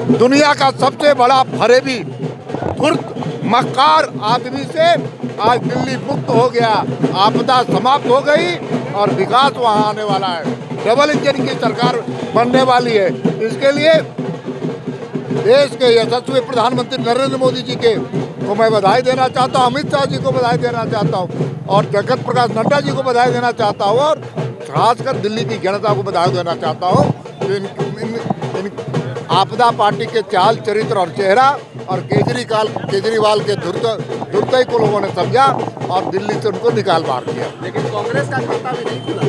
दुनिया का सबसे बड़ा फरेबी धूर्त मक्कार आदमी से आज दिल्ली मुक्त हो गया, आपदा समाप्त हो गई और विकास वहाँ आने वाला है। डबल इंजन की सरकार बनने वाली है। इसके लिए देश के यशस्वी प्रधानमंत्री नरेंद्र मोदी जी को मैं बधाई देना चाहता हूँ, अमित शाह जी को बधाई देना चाहता हूँ और जगत प्रकाश नड्डा जी को बधाई देना चाहता हूँ और खासकर दिल्ली की जनता को बधाई देना चाहता हूँ। इन आपदा पार्टी के चाल चरित्र और चेहरा और केजरीवाल के धुरतई को लोगों ने समझा और दिल्ली से उनको निकाल मार दिया। लेकिन कांग्रेस का खाता भी नहीं खुला।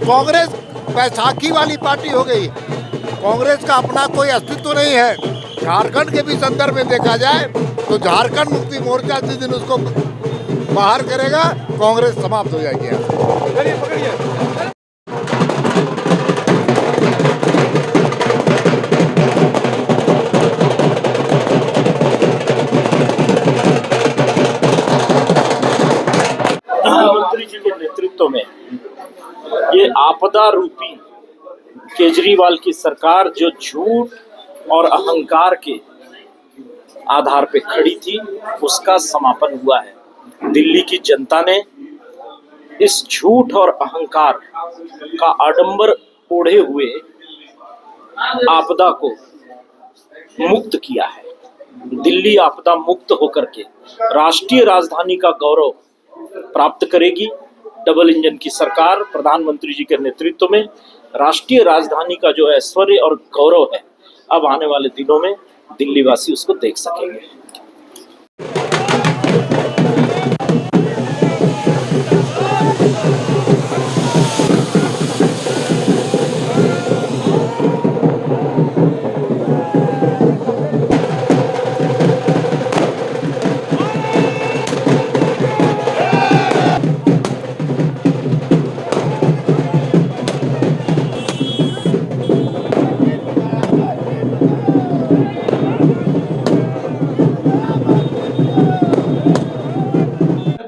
कांग्रेस बैसाखी वाली पार्टी हो गई। कांग्रेस का अपना कोई अस्तित्व नहीं है। झारखंड के भी संदर्भ में देखा जाए तो झारखंड मुक्ति मोर्चा जिस दिन उसको बाहर करेगा कांग्रेस समाप्त हो जाएगी। प्रधानमंत्री जी के नेतृत्व में ये आपदा रूपी केजरीवाल की सरकार जो झूठ और अहंकार के आधार पे खड़ी थी, उसका समापन हुआ है। दिल्ली की जनता ने इस झूठ और अहंकार का आडंबर ओढ़े हुए आपदा को मुक्त किया है। दिल्ली आपदा मुक्त होकर के राष्ट्रीय राजधानी का गौरव प्राप्त करेगी। डबल इंजन की सरकार प्रधानमंत्री जी के नेतृत्व में राष्ट्रीय राजधानी का जो ऐश्वर्य और गौरव है, अब आने वाले दिनों में दिल्ली वासी उसको देख सकेंगे।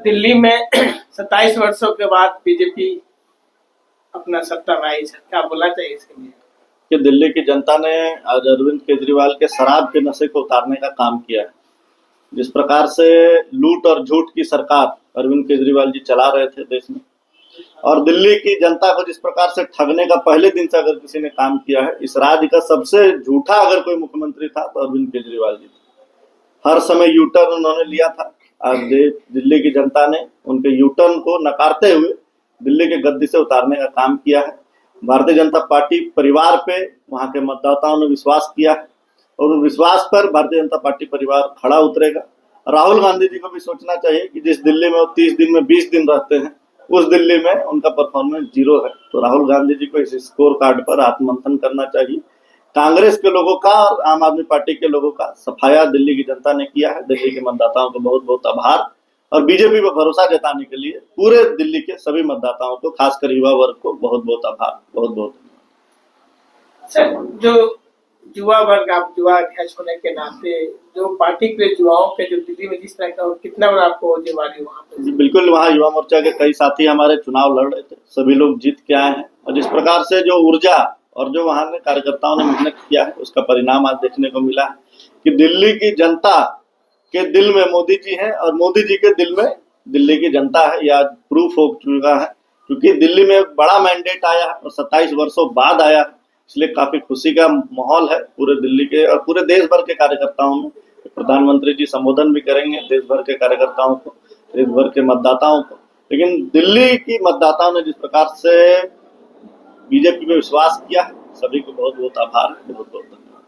दिल्ली में 27 वर्षों के बाद बीजेपी अपना सत्ता में आई है, क्या बोलना चाहिए इसके लिए? कि दिल्ली की जनता ने आज अरविंद केजरीवाल के शराब के नशे को उतारने का काम किया है। जिस प्रकार से लूट और झूठ की सरकार अरविंद केजरीवाल जी चला रहे थे देश में, और दिल्ली की जनता को जिस प्रकार से ठगने का पहले दिन से अगर किसी ने काम किया है, इस राज्य का सबसे झूठा अगर कोई मुख्यमंत्री था तो अरविंद केजरीवाल जी थे। हर समय यू टर्न उन्होंने लिया था। आज दिल्ली की जनता ने उनके यू टर्न को नकारते हुए दिल्ली के गद्दी से उतारने का काम किया है। भारतीय जनता पार्टी परिवार पे वहां के मतदाताओं ने विश्वास किया है और उस विश्वास पर भारतीय जनता पार्टी परिवार खड़ा उतरेगा। राहुल गांधी जी को भी सोचना चाहिए कि जिस दिल्ली में वो 30 दिन में 20 दिन रहते हैं, उस दिल्ली में उनका परफॉर्मेंस 0 है। तो राहुल गांधी जी को इस स्कोर कार्ड पर आत्ममंथन करना चाहिए। कांग्रेस के लोगों का और आम आदमी पार्टी के लोगों का सफाया दिल्ली की जनता ने किया है। दिल्ली के मतदाताओं को बहुत बहुत आभार और बीजेपी पर भरोसा जताने के लिए पूरे दिल्ली के सभी मतदाताओं को, खासकर युवा वर्ग को बहुत बहुत आभार, बहुत बहुत सर, जो युवा वर्ग, आप युवा अध्यक्ष होने के नाते जो पार्टी के युवाओं के जो दिल्ली में जिस तरह का, कितना बड़ा आपको जिम्मेदारी वहाँ पे? बिल्कुल, वहाँ युवा मोर्चा के कई साथी हमारे चुनाव लड़ रहे थे, सभी लोग जीत के आए हैं और जिस प्रकार से जो ऊर्जा और जो वहां के कार्यकर्ताओं ने मेहनत किया है, उसका परिणाम आज देखने को मिला है कि दिल्ली की जनता के दिल में मोदी जी हैं और मोदी जी के दिल में दिल्ली की जनता है। यह आज प्रूफ हो चुका है क्योंकि दिल्ली में एक बड़ा मैंडेट आया है और 27 वर्षों बाद आया है, इसलिए काफी खुशी का माहौल है पूरे दिल्ली के और पूरे देश भर के कार्यकर्ताओं में। प्रधानमंत्री जी संबोधन भी करेंगे देश भर के कार्यकर्ताओं को, देश भर के मतदाताओं को, लेकिन दिल्ली की मतदाताओं ने जिस प्रकार से बीजेपी पे विश्वास किया है, सभी को बहुत बहुत आभार, बहुत बहुत धन्यवाद।